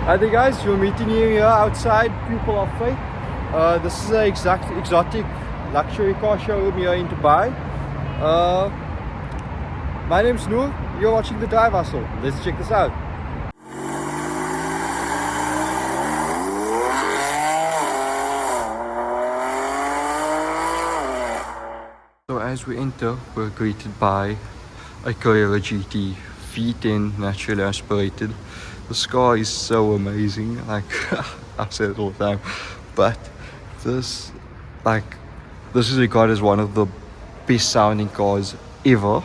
Hi there guys, we're meeting you here outside Pupil of Fate. This is an exotic luxury car showroom here in Dubai. My name's Noor, you're watching The Drive Hustle. Let's check this out. So as we enter, we're greeted by a Carrera GT V10 naturally aspirated. This car is so amazing, like I've said it all the time, but this is regarded as one of the best sounding cars ever.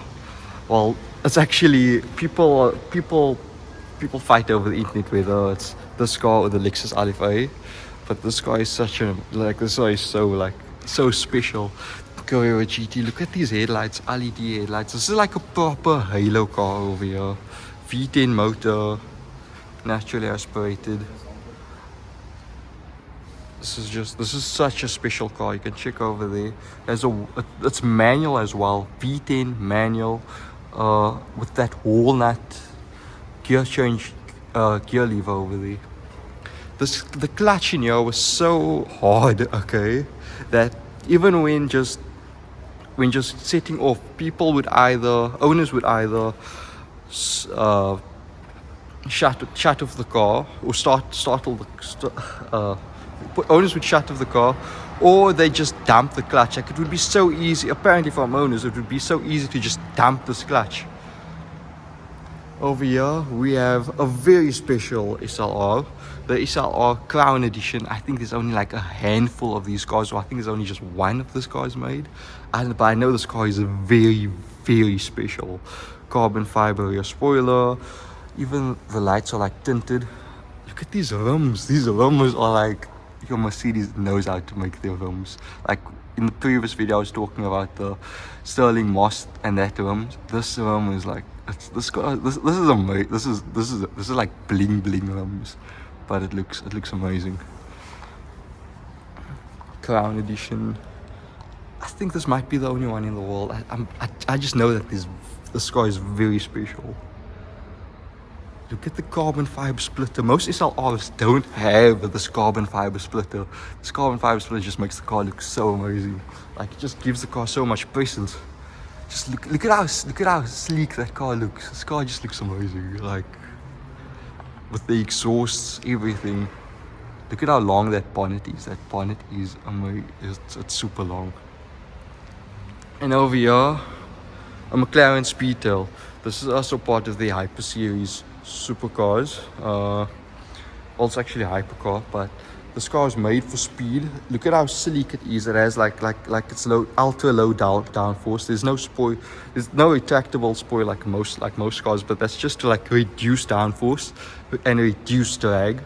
Well, it's actually people fight over the internet whether it's this car or the Lexus LFA, but this car is this car is so special. Carrera GT, look at these headlights, LED headlights. This is like a proper halo car over here. V10 motor, naturally aspirated. This is such a special car. You can check over there. It's manual as well. V10 manual, with that walnut gear change, gear lever over there. The clutch in here was so hard, okay, that even when just setting off, owners would either shut off the car or owners would shut off the car, or they just dump the clutch. Like, it would be so easy, apparently from owners, it would be so easy to just dump this clutch. Over here we have a very special SLR, the SLR Crown Edition. I think there's only like a handful of these cars, or I think there's only just one of this cars made, but I know this car is a very, very special. Carbon fiber rear spoiler, even the lights are like tinted. Look at these rims. These rims are like, your Mercedes knows how to make their rims. Like in the previous video I was talking about the Sterling Moss and that rim. This rim is like, this is amazing. This is like bling bling rims, but it looks amazing. Crown Edition. I think this might be the only one in the world. I just know that this car is very special. Look at the carbon fiber splitter. Most SLRs don't have this carbon fiber splitter. This carbon fiber splitter just makes the car look so amazing. Like, it just gives the car so much presence. Just look at how sleek that car looks. This car just looks amazing. Like, with the exhausts, everything. Look at how long that bonnet is. That bonnet is amazing. It's super long. And over here, a McLaren Speedtail. This is also part of the Hyper series supercars. Also actually a hypercar, but this car is made for speed. Look at how sleek it is. It has like it's ultra low downforce. There's no spoil, there's no retractable spoil like most cars, but that's just to like reduce downforce and reduce drag.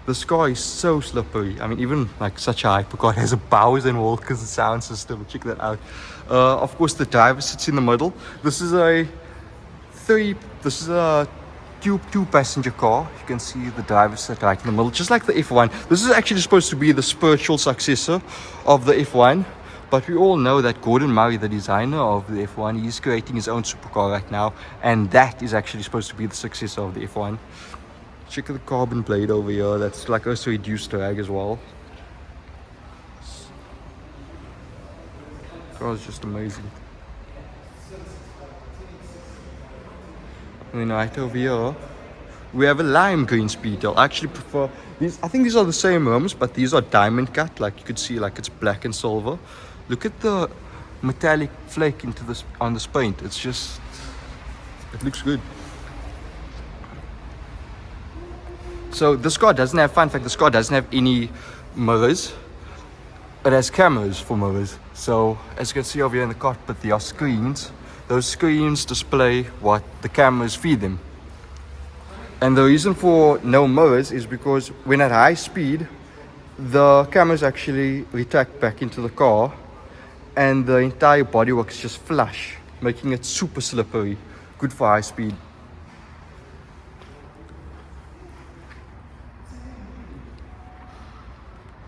This car is so slippery. I mean, even like such a hypercar has a Bowers and Walkers sound system. Check that out. Of course, the driver sits in the middle. This is a two-passenger car. You can see the driver sit right in the middle, just like the F1. This is actually supposed to be the spiritual successor of the F1, but we all know that Gordon Murray, the designer of the F1, he's creating his own supercar right now, and that is actually supposed to be the successor of the F1. Check the carbon blade over here. That's like also reduced drag as well. The car is just amazing. And then right over here, we have a lime green Speedtail. I actually prefer these. I think these are the same rims, but these are diamond cut. Like you could see, like it's black and silver. Look at the metallic flake on this paint. It looks good. So this car doesn't have, fun fact, this car doesn't have any mirrors. It has cameras for mirrors. So as you can see over here in the cockpit, there are screens. Those screens display what the cameras feed them. And the reason for no mirrors is because when at high speed, the cameras actually retract back into the car and the entire bodywork is just flush, making it super slippery, good for high speed.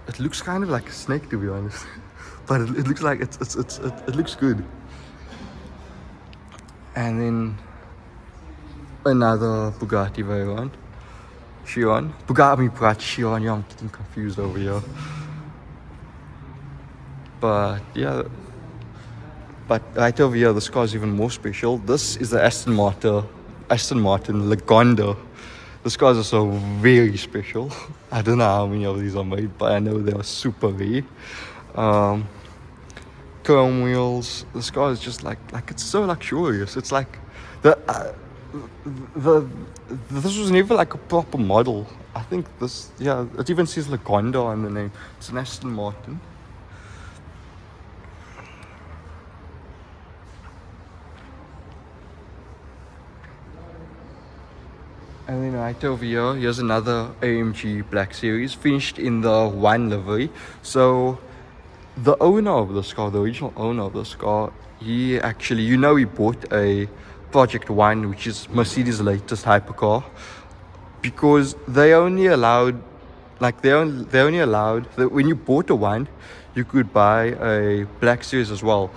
It looks kind of like a snake, to be honest, but it looks like it looks good. And then another Bugatti Veyron. Chiron. Bugatti Chiron. Yeah, I'm getting confused over here. But yeah, but right over here, this car is even more special. This is the Aston Martin Lagonda. This car is also very special. I don't know how many of these are made, but I know they are super rare. Chrome wheels. This car is just like it's so luxurious. It's like the this was never like a proper model. I think this, yeah, it even says Lagonda on the name. It's an Aston Martin. And then right over here, here's another AMG Black Series, finished in the 1 livery. So the owner of this car, the original owner of this car, he actually, he bought a Project 1, which is Mercedes' latest hypercar, because they only allowed, when you bought a 1, you could buy a Black Series as well.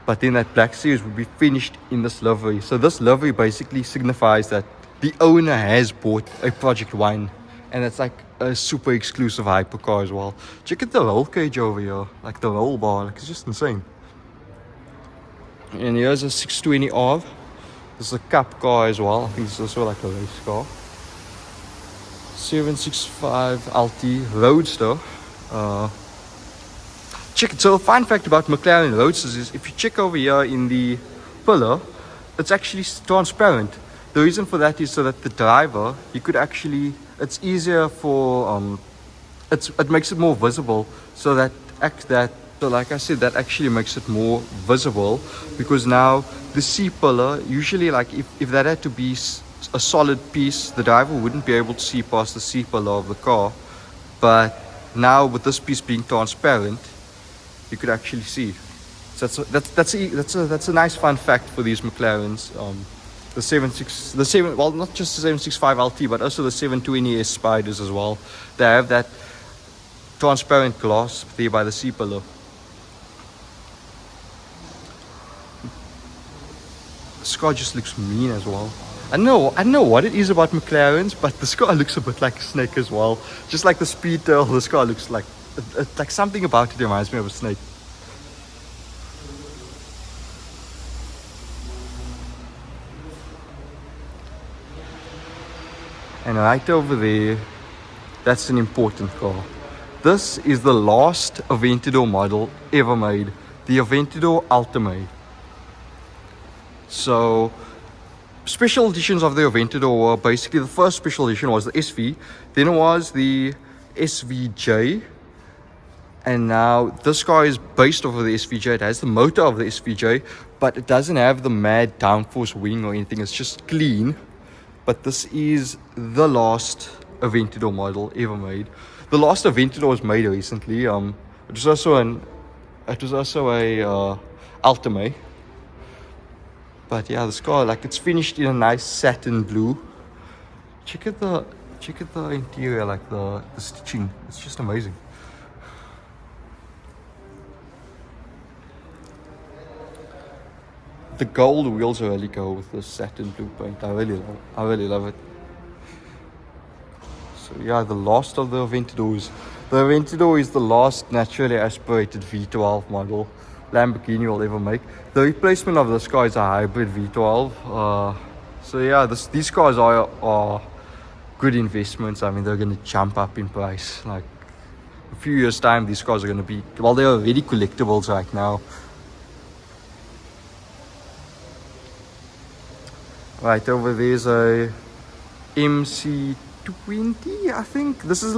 But then that Black Series would be finished in this livery. So this livery basically signifies that the owner has bought a Project 1, and it's like a super exclusive hypercar as well. Check out the roll cage over here, like the roll bar, like it's just insane. And here's a 620R. This is a cup car as well. I think it's also like a race car. 765 LT Roadster. Check it. So a fun fact about McLaren Roadsters is, if you check over here in the pillar, it's actually transparent. The reason for that is so that the driver, you could actually, it's easier for, it makes it more visible, so that so like I said, that actually makes it more visible, because now the C pillar, usually like if that had to be a solid piece, the driver wouldn't be able to see past the C pillar of the car. But now with this piece being transparent, you could actually see. So that's a nice fun fact for these McLarens. Well, not just the 765 LT, but also the 720S Spiders as well. They have that transparent glass there by the C pillar. This car just looks mean as well. I don't know what it is about McLarens, but this car looks a bit like a snake as well. Just like the Speedtail, this car looks like something about it reminds me of a snake. And right over there, that's an important car. This is the last Aventador model ever made, the Aventador Ultimate. So, special editions of the Aventador were basically, the first special edition was the SV, then it was the SVJ, and now this car is based off of the SVJ. It has the motor of the SVJ, but it doesn't have the mad downforce wing or anything. It's just clean. But this is the last Aventador model ever made. The last Aventador was made recently. It was also a Ultimate. But yeah, this car, like, it's finished in a nice satin blue. Check out the interior, like the stitching. It's just amazing. The gold wheels really go with the satin blue paint. I really love it. So yeah, the last of the Aventadors. The Aventador is the last naturally aspirated V12 model Lamborghini will ever make. The replacement of this car is a hybrid V12. So yeah, these cars are good investments. I mean, they're going to jump up in price. Like, a few years time, these cars are going to be, well, they're already collectibles right now. Right over there's a MC20, I think. This is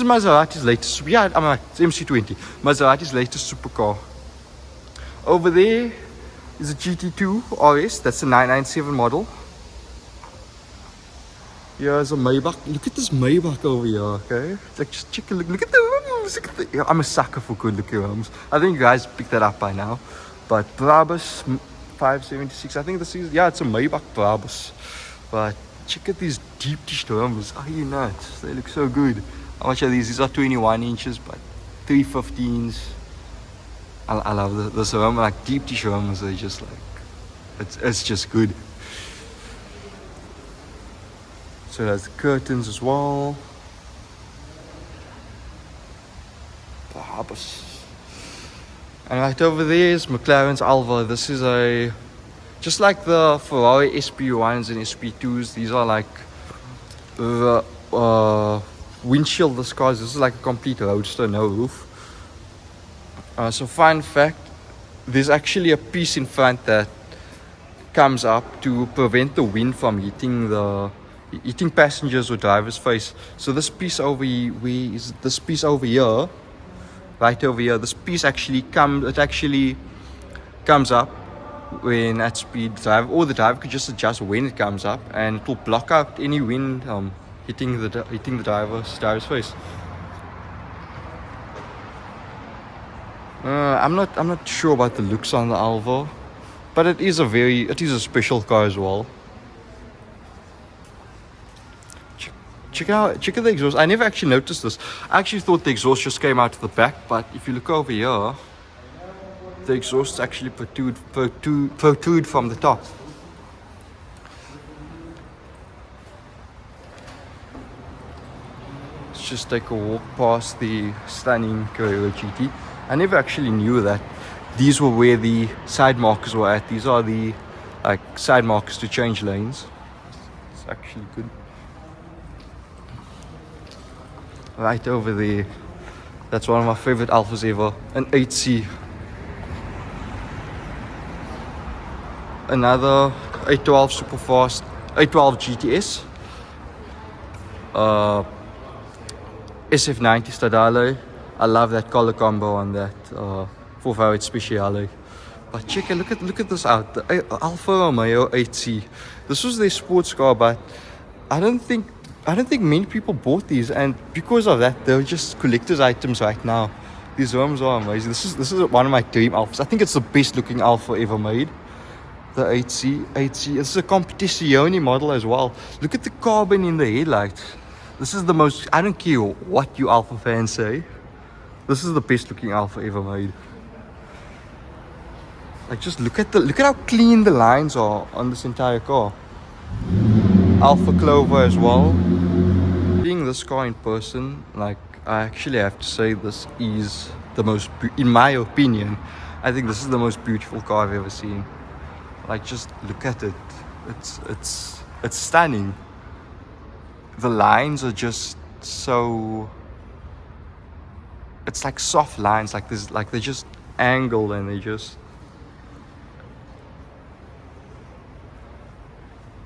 Maserati's latest. Yeah, I'm right. It's MC20. Maserati's latest supercar. Over there is a GT2 RS. That's a 997 model. Here's a Maybach. Look at this Maybach over here. Okay, it's like, just check a look. Look at the rims. I'm a sucker for good looking rims. I think you guys picked that up by now. But Brabus 576, I think this is, yeah, it's a Maybach Brabus. But check out these deep dish rims. Are you nuts? They look so good. How much are these? These are 21 inches, but 315s. I love this rim, like deep dish rims. They're just like, it's just good. So it has curtains as well. And right over there is McLaren's Alva. This is just like the Ferrari SP1s and SP2s. These are like the windshieldless cars. This is like a complete roadster, no roof. So fun fact, there's actually a piece in front that comes up to prevent the wind from hitting passengers or driver's face. So this piece over here, this piece over here, right over here, this piece actually comes up when at speed. Or the driver could just adjust when it comes up, and it will block out any wind hitting the driver's face. I'm not sure about the looks on the Alva, but it is a special car as well. Check out the exhaust. I never actually noticed this. I actually thought the exhaust just came out of the back, but if you look over here, the exhausts actually protrude from the top. Let's just take a walk past the stunning Carrera GT. I never actually knew that these were where the side markers were at. These are the side markers to change lanes. It's actually good. Right over there, that's one of my favorite Alphas ever, an 8C. Another 812 super fast, 812 GTS, SF90 Stradale. I love that color combo on that 458 Speciale. But check it, look at this out, the Alfa Romeo 8C. This was their sports car, but I don't think many people bought these, and because of that, they're just collector's items right now. These rims are amazing. This is one of my dream Alphas. I think it's the best looking Alfa ever made. The 8C. This is a Competizione model as well. Look at the carbon in the headlights. This is the most, I don't care what you Alfa fans say, this is the best looking Alfa ever made. Like, just look at how clean the lines are on this entire car. Alpha Clover as well. Seeing this car in person, like, I actually have to say this is the most, in my opinion, I think this is the most beautiful car I've ever seen. Like, just look at it. It's stunning. The lines are just so, it's like soft lines, like this, like they're just angled, and they just,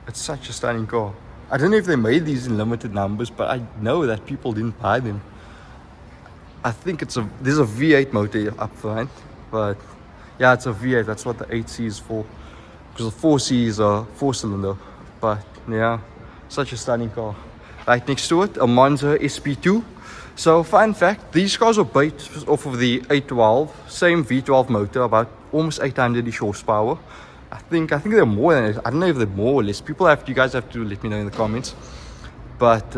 it's such a stunning car. I don't know if they made these in limited numbers, but I know that people didn't buy them. I think there's a V8 motor up front, but yeah, it's a V8. That's what the 8C is for, because the 4C is a 4-cylinder. But yeah, such a stunning car. Right next to it, a Monza SP2. So fun fact, these cars are based off of the 812, same V12 motor, about almost 800-ish horsepower. I think they're more than it. I don't know if they're more or less. You guys have to let me know in the comments. But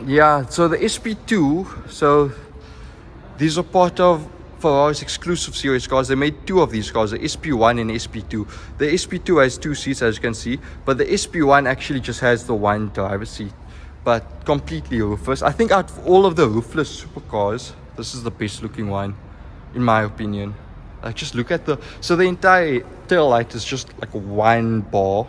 yeah, so the SP2, so these are part of Ferrari's exclusive series cars. They made two of these cars, the SP1 and SP2. The SP2 has 2 seats, as you can see, but the SP1 actually just has the one driver's seat, but completely roofless. I think out of all of the roofless supercars, this is the best looking one, in my opinion. Like, just look at the entire tail light is just like one bar.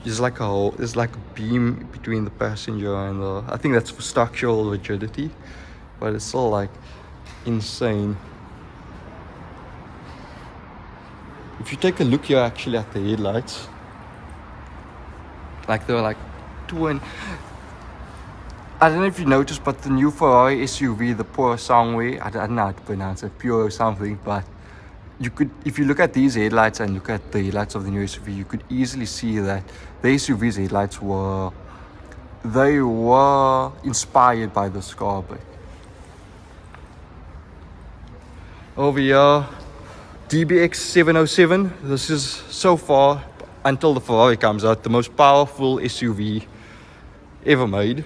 There's like a beam between the passenger and the, I think that's for structural rigidity, but it's still like insane. If you take a look here actually at the headlights, like they're like twin. I don't know if you noticed, but the new Ferrari SUV, the Pure somewhere, I don't know how to pronounce it, Pure something, but you could, if you look at these headlights and look at the headlights of the new SUV, you could easily see that the SUV's headlights were inspired by this car. But over here, DBX 707. This is, so far, until the Ferrari comes out, the most powerful SUV ever made.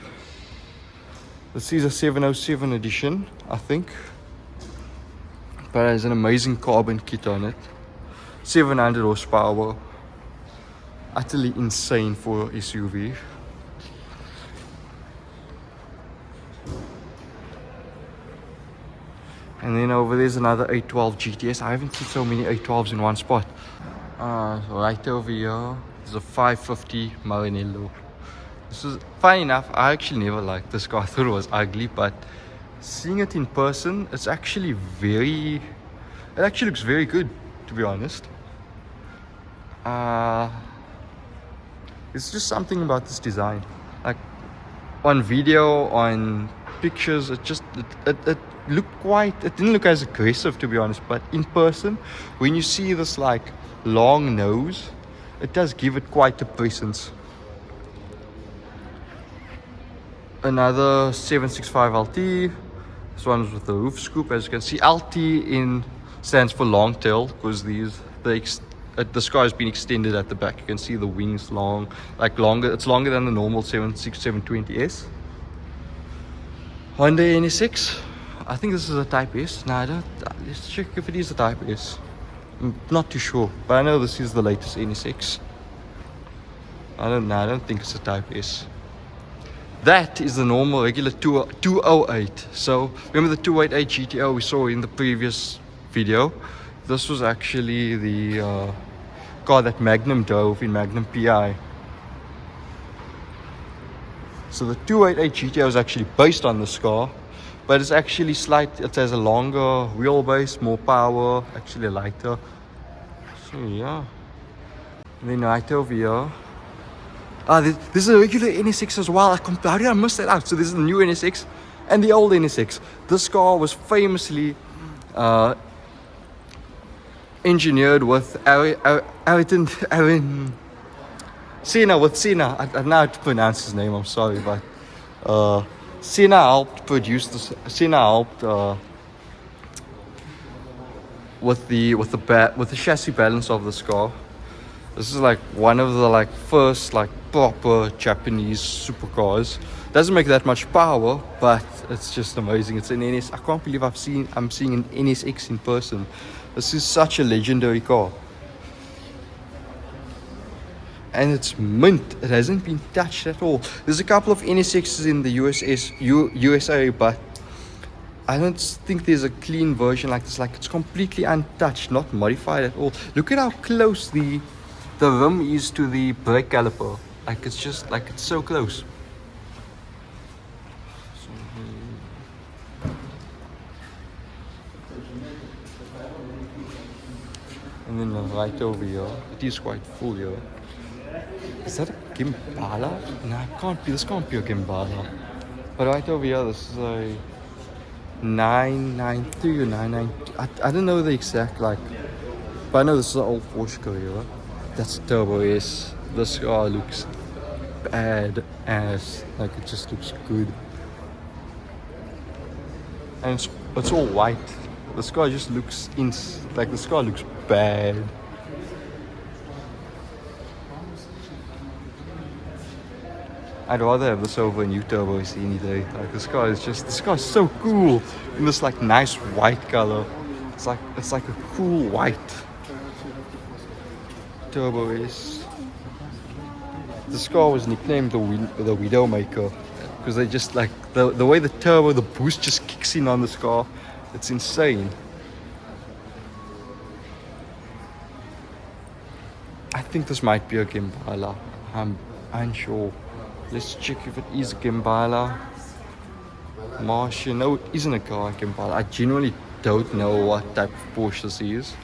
This is a 707 edition, I think. but it has an amazing carbon kit on it. 700 horsepower. Utterly insane for a SUV. And then over there's another 812 GTS. I haven't seen so many 812s in one spot. Right over here, there's a 550 Maranello. This is funny enough. I actually never liked this car. I thought it was ugly, but seeing it in person, it actually looks very good, to be honest. It's just something about this design. Like on video, on pictures, it didn't look as aggressive, to be honest, but in person, when you see this like long nose, it does give it quite a presence. Another 765 LT. This one's with the roof scoop. As you can see, LT stands for long tail, because the scar has been extended at the back. You can see the wings longer. It's longer than the normal 720S. Honda NSX. I think this is a Type S. No, I don't. Let's check if it is a Type S. I'm not too sure, but I know this is the latest NSX. I don't think it's a Type S. That is the normal regular 208. So remember the 288 GTO we saw in the previous video? This was actually the car that Magnum drove in Magnum PI. So the 288 GTO is actually based on this car, but it's actually it has a longer wheelbase, more power, actually lighter. So yeah. And then right over here, this is a regular NSX as well. How did I miss that out? So this is the new NSX and the old NSX. This car was famously engineered with Senna. I don't know how to pronounce his name. I'm sorry, but Senna helped produce this. Senna helped with the chassis balance of this car. This is like one of the first proper Japanese supercars. Doesn't make that much power, but it's just amazing. It's an NS. I can't believe I'm seeing an NSX in person. This is such a legendary car. And it's mint. It hasn't been touched at all. There's a couple of NSXs in the USA, but I don't think there's a clean version like this. It's completely untouched, not modified at all. Look at how close the rim is to the brake caliper. It's so close. And then right over here, it is quite full here. Is that a gembala? No, this can't be a gembala. But right over here, this is a 993 or 992. I don't know the exact but I know this is an old Porsche Carrera. That's Turbo S. This car looks bad ass. It just looks good. And it's all white. This car just looks this car looks bad. I'd rather have this over a new Turbo S any day. This car is so cool in this nice white color. It's like a cool white. Turbo S. This car was nicknamed the Widowmaker because they just the way the boost just kicks in on this car. It's insane. I think this might be a gembala. I'm unsure. Let's check if it is a gembala. Marcia, no, it isn't a car gembala. I genuinely don't know what type of Porsche this is,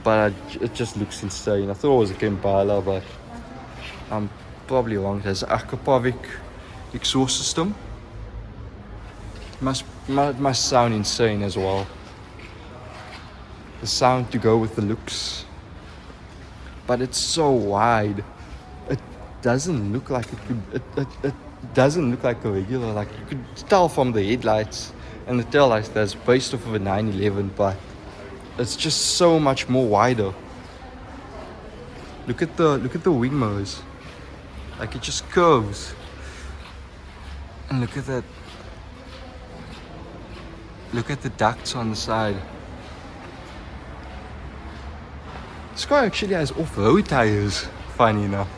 but it just looks insane. I thought it was a gembala, but I'm probably wrong. It has an Akrapovic exhaust system. Must sound insane as well. The sound to go with the looks, but it's so wide. It doesn't look like it could. It doesn't look like a regular. You could tell from the headlights and the taillights that's based off of a 911, but it's just so much more wider. Look at the wing mirrors. It just curves. And look at that. Look at the ducts on the side. This car actually has off-road tires, funny enough.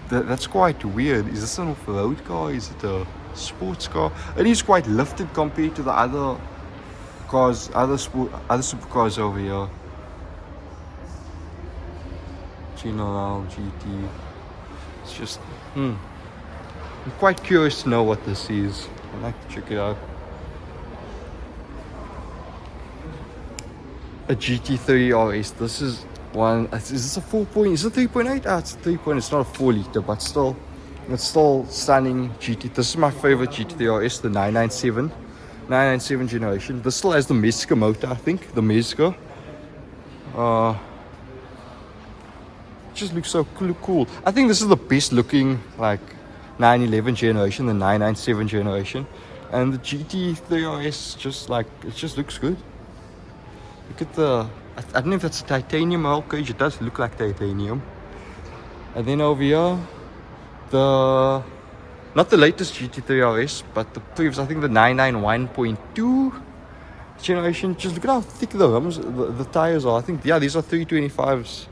That's quite weird. Is this an off-road car? Is it a sports car? It is quite lifted compared to the other cars, other supercars over here. General GT. It's just, I'm quite curious to know what this is. I'd like to check it out. A GT3 RS. This is one. Is this a 4 point? Is it 3.8? Ah, it's a 3 point. It's not a 4 liter, but still, it's still stunning. GT. This is my favorite GT3 RS, the 997 generation. This still has the Mezger motor, I think. The Mezger. Just looks so cool. I think this is the best looking like 911 generation, the 997 generation, and the GT3 RS just like it just looks good. Look at the, I don't know if that's a titanium roll cage. It does look like titanium. And then over here, not the latest GT3 RS, but the previous, I think the 991.2 generation. Just look at how thick the rims, the tires are. I think, yeah, these are 325s.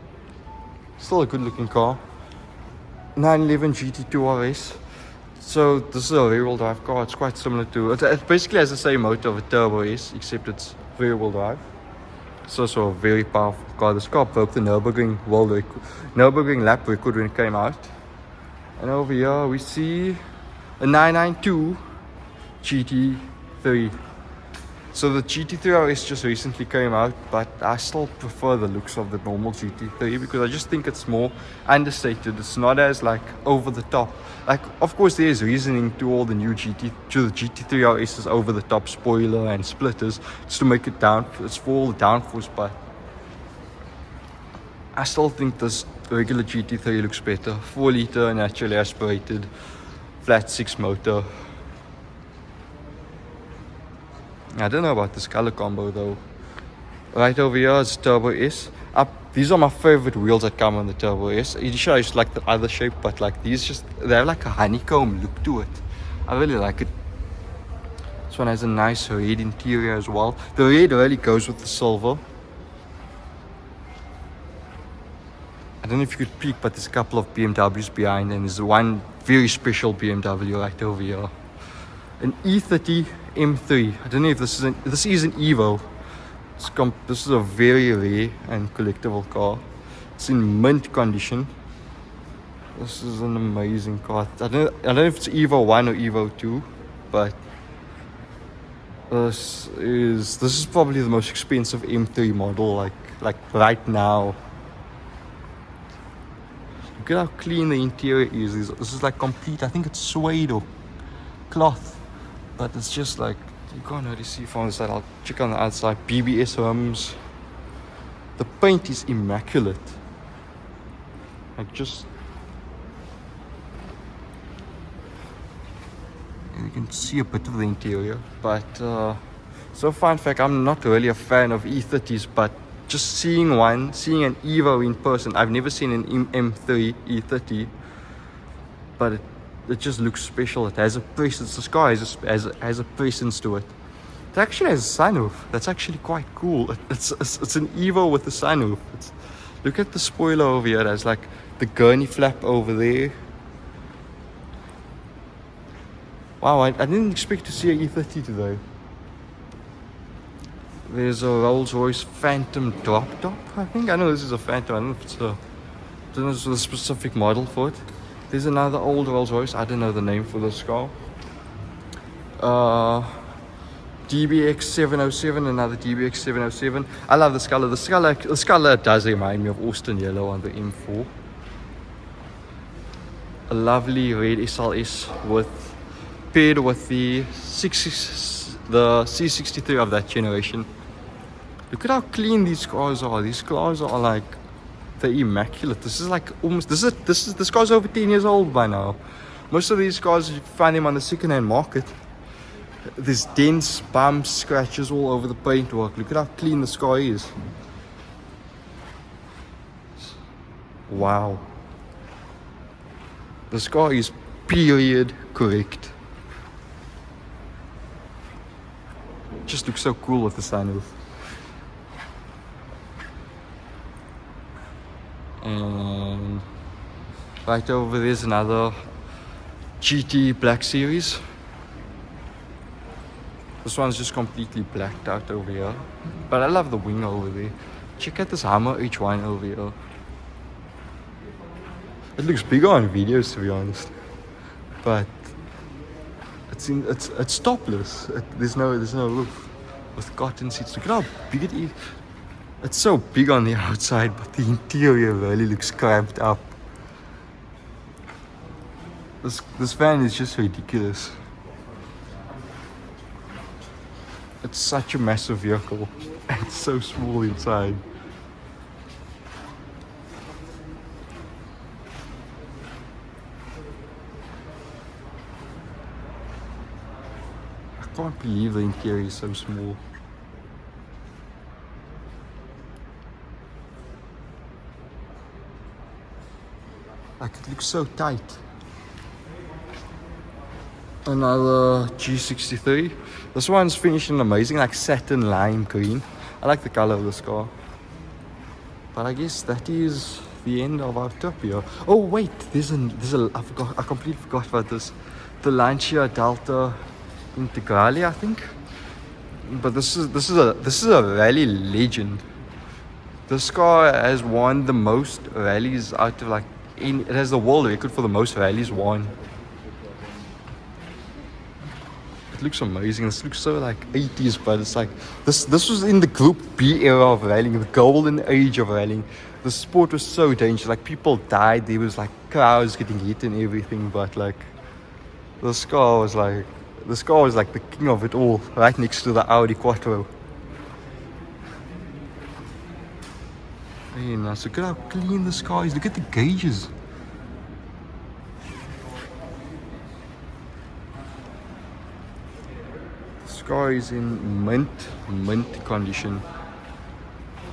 Still a good looking car. 911 GT2 RS. So this is a rear-wheel drive car. It's quite similar to, it basically has the same motor of a Turbo S, except it's rear-wheel drive. It's also a very powerful car. This car broke the Nürburgring lap record when it came out. And over here we see a 992 GT3. So the GT3 RS just recently came out, but I still prefer the looks of the normal GT3 because I just think it's more understated. It's not as like over the top. Like, of course, there's reasoning to all the new GT3 RS's over the top spoiler and splitters just to make it down. It's for all the downforce, but I still think this regular GT3 looks better. 4 liter naturally aspirated, flat 6 motor. I don't know about this color combo though. Right over here is Turbo S. These are my favorite wheels that come on the Turbo S. Usually I just like the other shape, but like these they have like a honeycomb look to it. I really like it. This one has a nice red interior as well. The red really goes with the silver. I don't know if you could peek, but there's a couple of BMWs behind, and there's one very special BMW right over here. An E30 M3. I don't know if this is an EVO. This is a very rare and collectible car. It's in mint condition. This is an amazing car. I don't know if it's EVO 1 or EVO 2, but this is probably the most expensive M3 model like right now. Look at how clean the interior is. This is like complete, I think it's suede or cloth, but it's just like, you can't really see from the side. I'll check on the outside. BBS rims. The paint is immaculate. Like just, you can see a bit of the interior, but so fun fact, I'm not really a fan of E30s, but just seeing an EVO in person, I've never seen an M3 E30, but it just looks special. It has a presence. This car has a presence to it. It actually has a sunroof. That's actually quite cool. It's an Evo with a sunroof. Look at the spoiler over here. It has like the gurney flap over there. Wow, I didn't expect to see an E30 today. There's a Rolls-Royce Phantom drop top, I think. I know this is a Phantom. I don't know if it's a specific model for it. There's another old Rolls-Royce. I don't know the name for this car. DBX 707, another DBX 707. I love this color. This color does remind me of Austin Yellow on the M4. A lovely red SLS paired with the C63 of that generation. Look at how clean these cars are. These cars are like, they're immaculate. This is like almost, this car's over 10 years old by now. Most of these cars, you find them on the second-hand market. There's dents, bumps, scratches all over the paintwork. Look at how clean this car is. Wow. This car is period correct. Just looks so cool with the sunroof. And right over there's another GT Black Series. This one's just completely blacked out over here. But I love the wing over there. Check out this Hummer H1 over here. It looks bigger on videos, to be honest. But it's topless. There's no roof with cotton seats. Look at how big it is. It's so big on the outside, but the interior really looks cramped up. This van is just ridiculous. It's such a massive vehicle. It's so small inside. I can't believe the interior is so small. Like, it looks so tight. Another G63. This one's finishing amazing, like satin lime green. I like the color of this car. But I guess that is the end of our trip here. Oh wait, I completely forgot about this. The Lancia Delta Integrale, I think. But this is a rally legend. This car has won the most rallies out of it has the world record for the most rallies won. It looks amazing. This looks so 80s, but it's like this was in the Group B era of rallying, the golden age of rallying. The sport was so dangerous. Like, people died. There was crowds getting hit and everything. But this car was like the king of it all, right next to the Audi Quattro. Very nice. Look at how clean this car is. Look at the gauges. This car is in mint condition.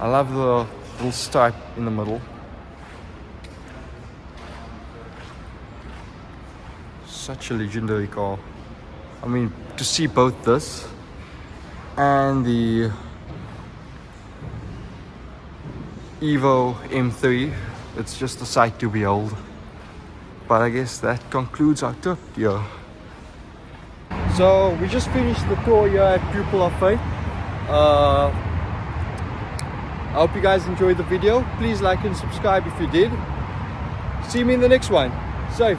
I love the little stripe in the middle. Such a legendary car. I mean, to see both this and the EVO M3, it's just a sight to behold. But I guess that concludes our trip here. So we just finished the tour here at Pupil of Fate. I hope you guys enjoyed the video. Please like and subscribe if you did. See me in the next one. Safe.